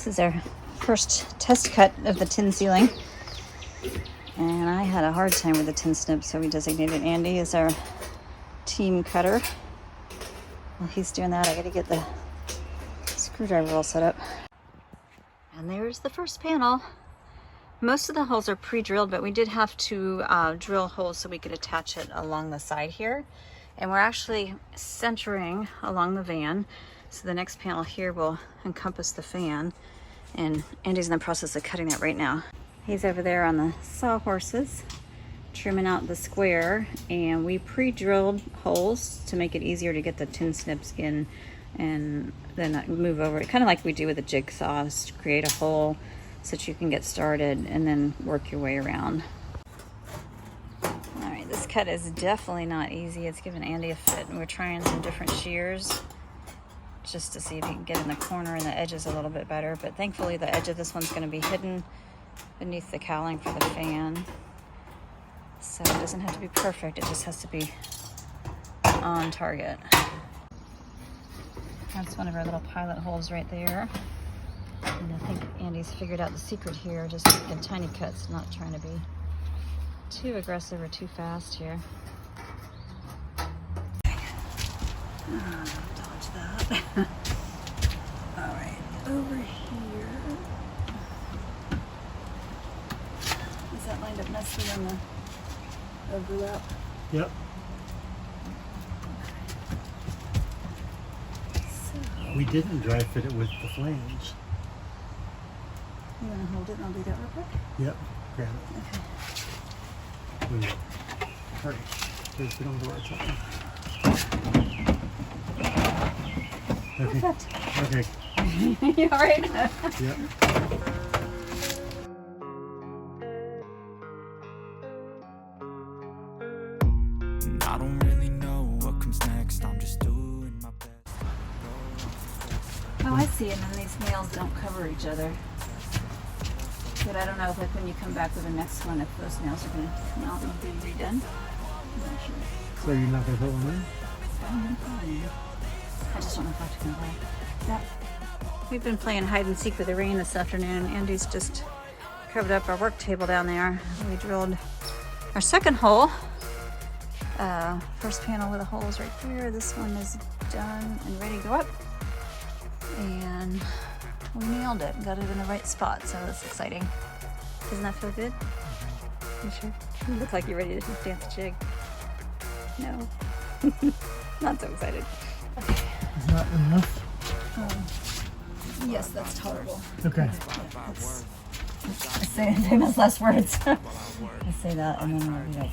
This is our first test cut of the tin ceiling. And I had a hard time with the tin snip, so we designated Andy as our team cutter. While he's doing that, I gotta get the screwdriver all set up. And there's the first panel. Most of the holes are pre-drilled, but we did have to drill holes so we could attach it along the side here. And we're actually centering along the van. So the next panel here will encompass the fan. And Andy's in the process of cutting that right now. He's over there on the sawhorses, trimming out the square, and we pre-drilled holes to make it easier to get the tin snips in and then move over it, kind of like we do with the jigsaw, to create a hole so that you can get started and then work your way around. All right, this cut is definitely not easy. It's giving Andy a fit, and we're trying some different shears just to see if he can get in the corner and the edges a little bit better, but thankfully the edge of this one's going to be hidden beneath the cowling for the fan, so it doesn't have to be perfect, it just has to be on target. That's one of our little pilot holes right there, and I think Andy's figured out the secret here, just making tiny cuts, not trying to be too aggressive or too fast here. Dodge that. All right, over here. Is that lined up nicely on the overlap? Yep. So, We didn't dry fit it with the flange. you want to hold it and I'll do that real quick? Yep. Grab it. Okay. We will. Hurry. Please get on the right side. Okay. Perfect. Okay. You all right? Yep. I don't really know what comes next. I'm just doing my best. Oh, I see. And then these nails don't cover each other. But I don't know if, like, when you come back with the next one, if those nails are going to come out and be redone. I'm not sure. So you're not going to put one in? I just don't know if I have to come back. Yep. We've been playing hide and seek with the rain this afternoon. Andy's just covered up our work table down there. We drilled our second hole. First panel with the holes right there. This one is done and ready to go up. And we nailed it. Got it in the right spot, so that's exciting. Doesn't that feel good? You sure? You look like you're ready to dance a jig. No. Not so excited. Okay. Is that enough? Yes, that's tolerable. Okay. I say famous last words. I say that and then we'll be like,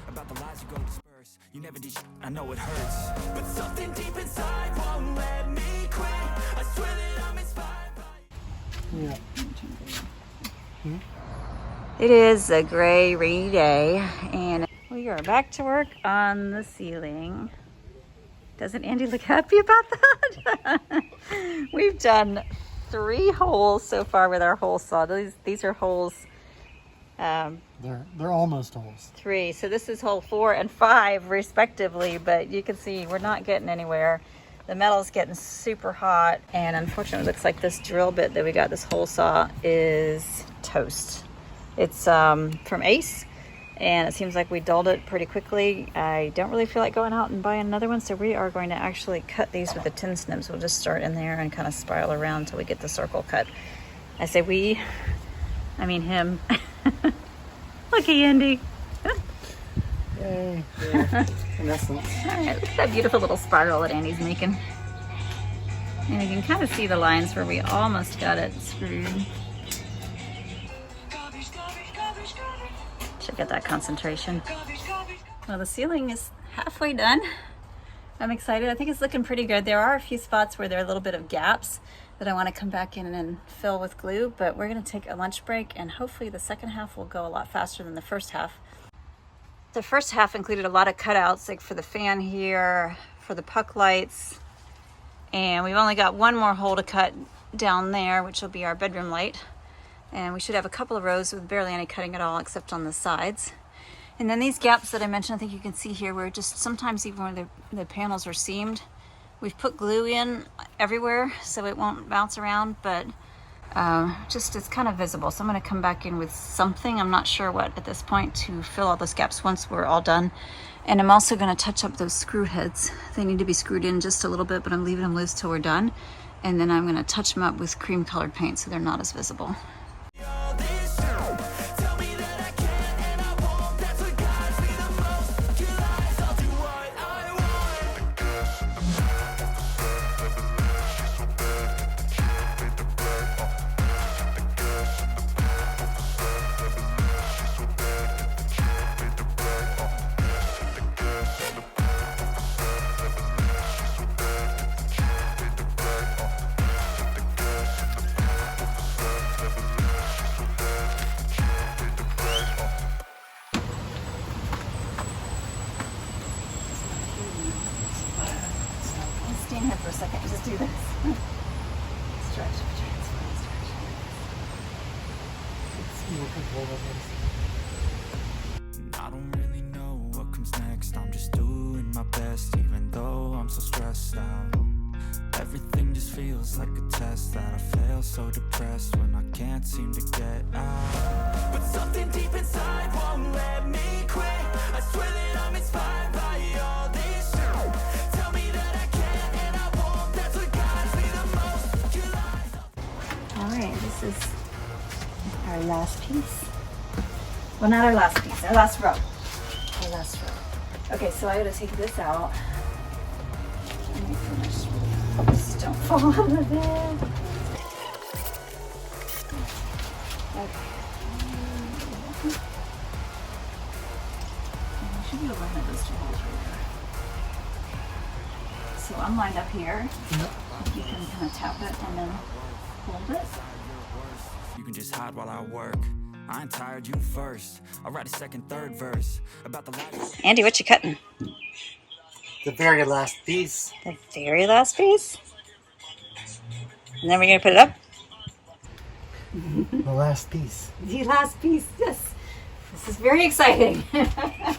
About the lies you go disperse. You never did. I know it hurts, but something deep inside won't let me quit. I swear that I'm inspired by. Yeah. it is a gray, rainy day, and we are back to work on the ceiling. Doesn't Andy look happy about that? We've done 3 holes so far with our hole saw. These are holes. They're almost holes. 3. So this is hole 4 and 5 respectively, but you can see we're not getting anywhere. The metal's getting super hot, and unfortunately it looks like this drill bit that we got, this hole saw, is toast. It's from 𝘼𝙗𝙤𝙪, and it seems like we dulled it pretty quickly. I don't really feel like going out and buying another one, so we are going to actually cut these with the tin snips. We'll just start in there and kind of spiral around until we get the circle cut. I say we, I mean him. Lucky Andy. Yay. Yeah. In essence. All right, look at that beautiful little spiral that Andy's making. And you can kind of see the lines where we almost got it screwed. Check out that concentration. Well, the ceiling is halfway done. I'm excited. I think it's looking pretty good. There are a few spots where there are a little bit of gaps that I want to come back in and fill with glue, but we're going to take a lunch break, and hopefully the second half will go a lot faster than the first half. The first half included a lot of cutouts, like for the fan here, for the puck lights, and we've only got one more hole to cut down there, which will be our bedroom light. And we should have a couple of rows with barely any cutting at all, except on the sides. And then these gaps that I mentioned, I think you can see here, where just sometimes even when the panels are seamed, We've put glue in everywhere so it won't bounce around, but just it's kind of visible. So I'm going to come back in with something, I'm not sure what at this point, to fill all those gaps once we're all done. And I'm also going to touch up those screw heads. They need to be screwed in just a little bit, but I'm leaving them loose till we're done. And then I'm going to touch them up with cream colored paint so they're not as visible. Stand here for a second, just do this. Stretch, transfer, stretch. I don't really know what comes next. I'm just doing my best, even though I'm so stressed out. Everything just feels like a test that I fail, so depressed when I can't seem to get out. But something deep inside won't let me quit. I swear that I'm inspired by all this shit. Tell me that I can and I won't. That's what guides me the most. Your lies. All right, this is our last piece. Well, not our last piece, our last row. Our last row. Okay, so I gotta take this out. Let me finish. Just don't fall out of it. Okay. I should be able to line those two holes right there. So I'm lined up here. Yep. You can kind of tap it and then hold it. You can just hide while I work. I ain't tired, you first. I'll write a second, third verse about the life. Andy, what you cutting? The very last piece. The very last piece? And then we're gonna put it up? The last piece. The last piece, yes. This is very exciting. I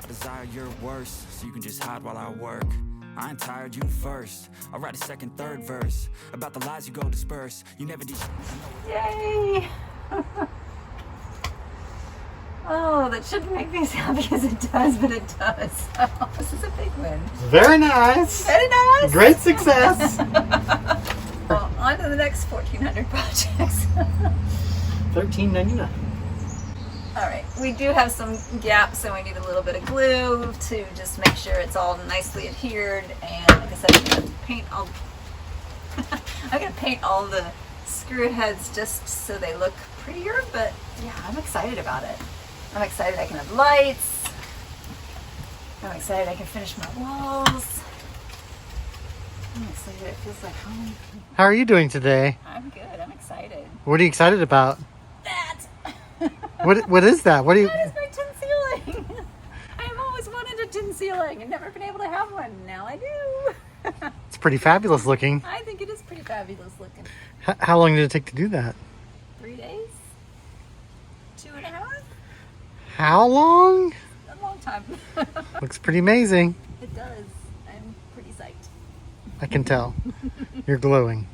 desire your worst, so you can just hide while I work. I ain't tired, you first. I'll write a second, third verse about the lies you go disperse. You never did. Yay! Oh, that shouldn't make me as happy as it does, but it does. Oh, this is a big win. Very nice. Very nice. Great success. Well, on to the next 1,400 projects. $13.99. All right, we do have some gaps, so we need a little bit of glue to just make sure it's all nicely adhered. And like I said, I'm gonna paint all. I'm gonna paint all the screw heads just so they look prettier. But yeah, I'm excited about it. I'm excited I can have lights. I'm excited I can finish my walls. I'm excited. It feels like home. How are you doing today? I'm good. I'm excited. What are you excited about? That. What is that? What are you? That is my tin ceiling. I've always wanted a tin ceiling and never been able to have one. Now I do. It's pretty fabulous looking. I think it is pretty fabulous looking. How long did it take to do that? 3 days? 2.5? How long? A long time. Looks pretty amazing. It does. I'm pretty psyched. I can tell. You're glowing.